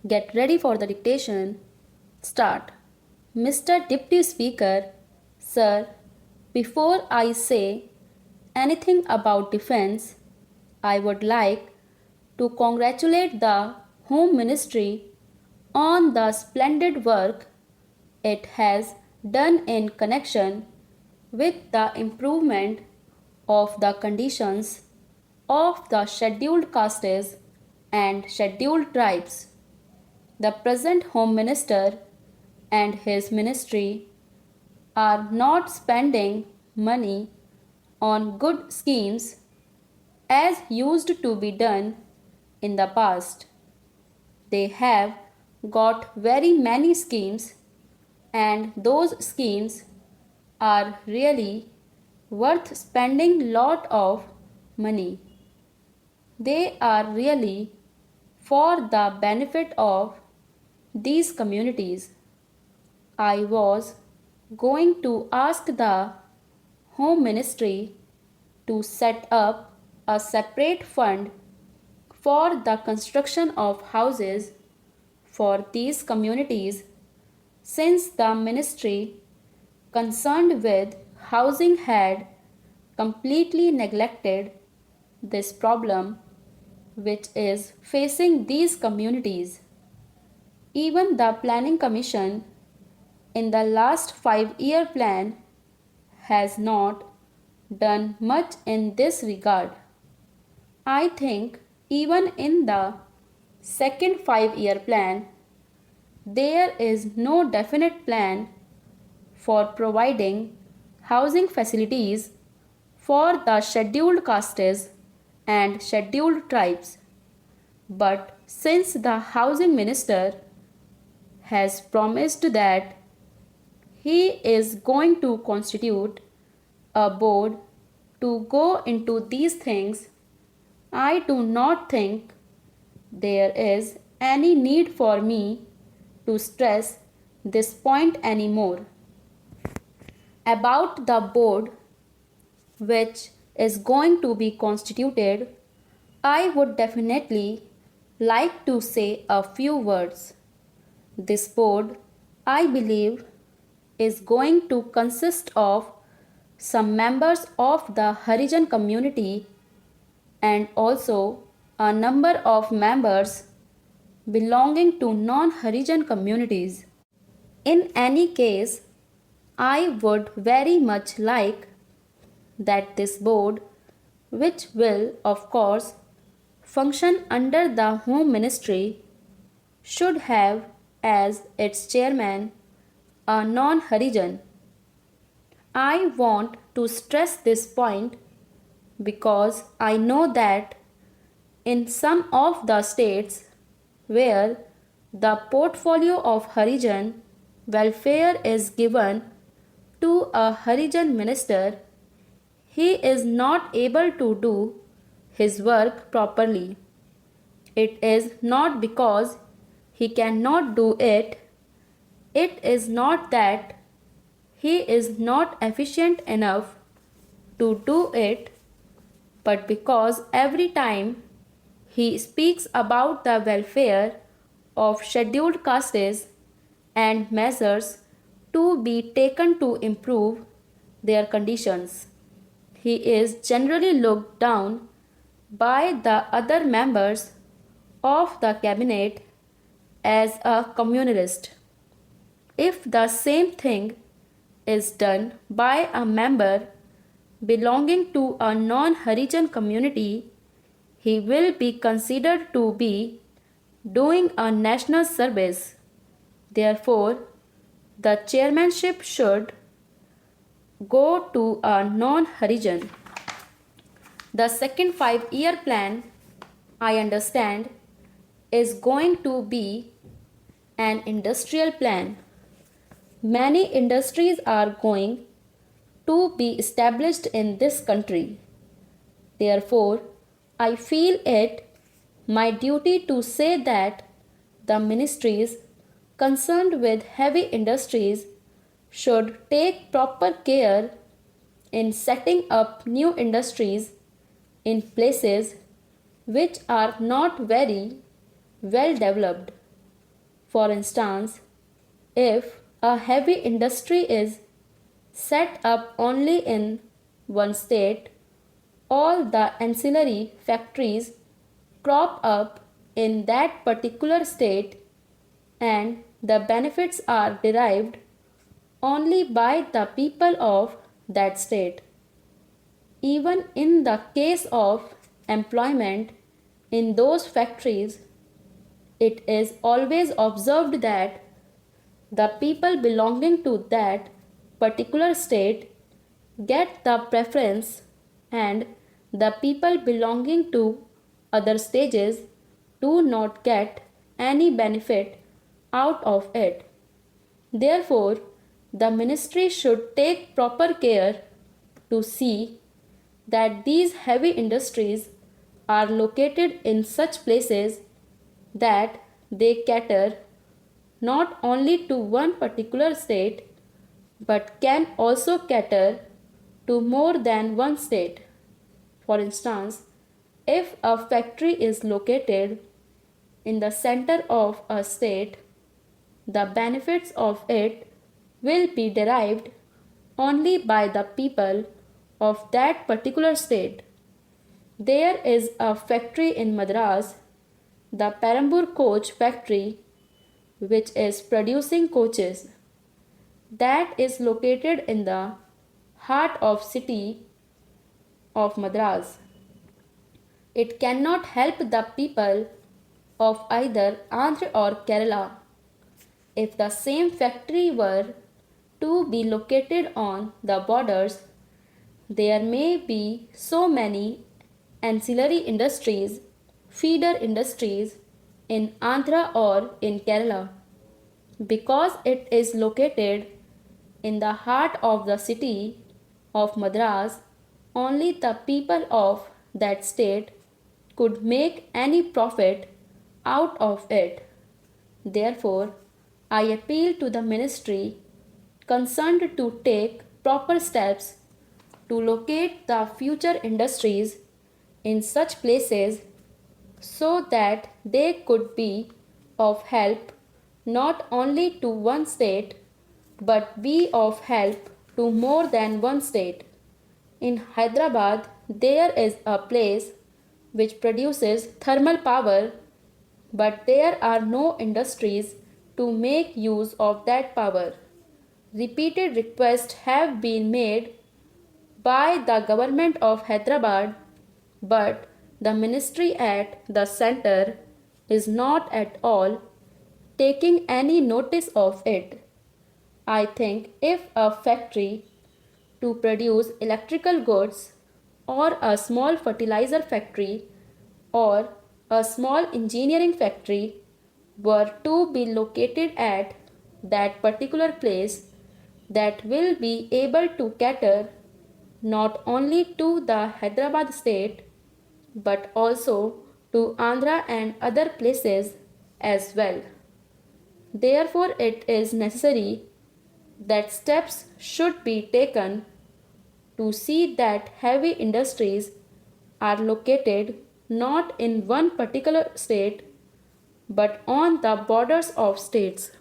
Get ready for the dictation. Start. Mr. Deputy Speaker, Sir, before I say anything about defense, I would like to congratulate the Home Ministry on the splendid work it has done in connection with the improvement of the conditions of the scheduled castes and scheduled tribes. The present Home Minister and his ministry are not spending money on good schemes as used to be done in the past. They have got very many schemes, and those schemes are really worth spending lot of money. They are really for the benefit of these communities. I was going to ask the Home Ministry to set up a separate fund for the construction of houses for these communities, since the ministry concerned with housing had completely neglected this problem which is facing these communities. Even the Planning Commission in the last 5-year plan has not done much in this regard. I think even in the second 5-year plan, there is no definite plan for providing housing facilities for the scheduled castes and scheduled tribes. But since the housing minister has promised that he is going to constitute a board to go into these things, I do not think there is any need for me to stress this point anymore. About the board which is going to be constituted, I would definitely like to say a few words. This board, I believe, is going to consist of some members of the Harijan community and also a number of members belonging to non-Harijan communities. In any case, I would very much like that this board, which will of course function under the Home Ministry, should have as its chairman a non-Harijan. I want to stress this point because I know that in some of the states where the portfolio of Harijan welfare is given to a Harijan minister, he is not able to do his work properly. It is not because he cannot do it. It is not that he is not efficient enough to do it, but because every time he speaks about the welfare of scheduled castes and measures to be taken to improve their conditions, he is generally looked down by the other members of the cabinet as a communalist. If the same thing is done by a member belonging to a non-Harijan community, he will be considered to be doing a national service. Therefore, the chairmanship should go to a non-Harijan. The second 5-year plan, I understand, is going to be an industrial plan. Many industries are going to be established in this country. Therefore, I feel it my duty to say that the ministries concerned with heavy industries should take proper care in setting up new industries in places which are not very well developed. For instance, if a heavy industry is set up only in one state, all the ancillary factories crop up in that particular state and the benefits are derived only by the people of that state. Even in the case of employment in those factories, it is always observed that the people belonging to that particular state get the preference and the people belonging to other stages do not get any benefit out of it. Therefore, the ministry should take proper care to see that these heavy industries are located in such places that they cater not only to one particular state but can also cater to more than one state. For instance, if a factory is located in the center of a state, the benefits of it will be derived only by the people of that particular state. There is a factory in Madras, the Perambur coach factory, which is producing coaches, that is located in the heart of city of Madras. It cannot help the people of either Andhra or Kerala. If the same factory were to be located on the borders, there may be so many ancillary industries, feeder industries in Andhra or in Kerala. Because it is located in the heart of the city of Madras, only the people of that state could make any profit out of it. Therefore, I appeal to the ministry concerned to take proper steps to locate the future industries in such places so that they could be of help not only to one state but be of help to more than one state. In Hyderabad, there is a place which produces thermal power, but there are no industries to make use of that power. Repeated requests have been made by the government of Hyderabad, but the ministry at the center is not at all taking any notice of it. I think if a factory to produce electrical goods or a small fertilizer factory or a small engineering factory were to be located at that particular place, that will be able to cater not only to the Hyderabad state but also to Andhra and other places as well. Therefore, it is necessary that steps should be taken to see that heavy industries are located not in one particular state but on the borders of states.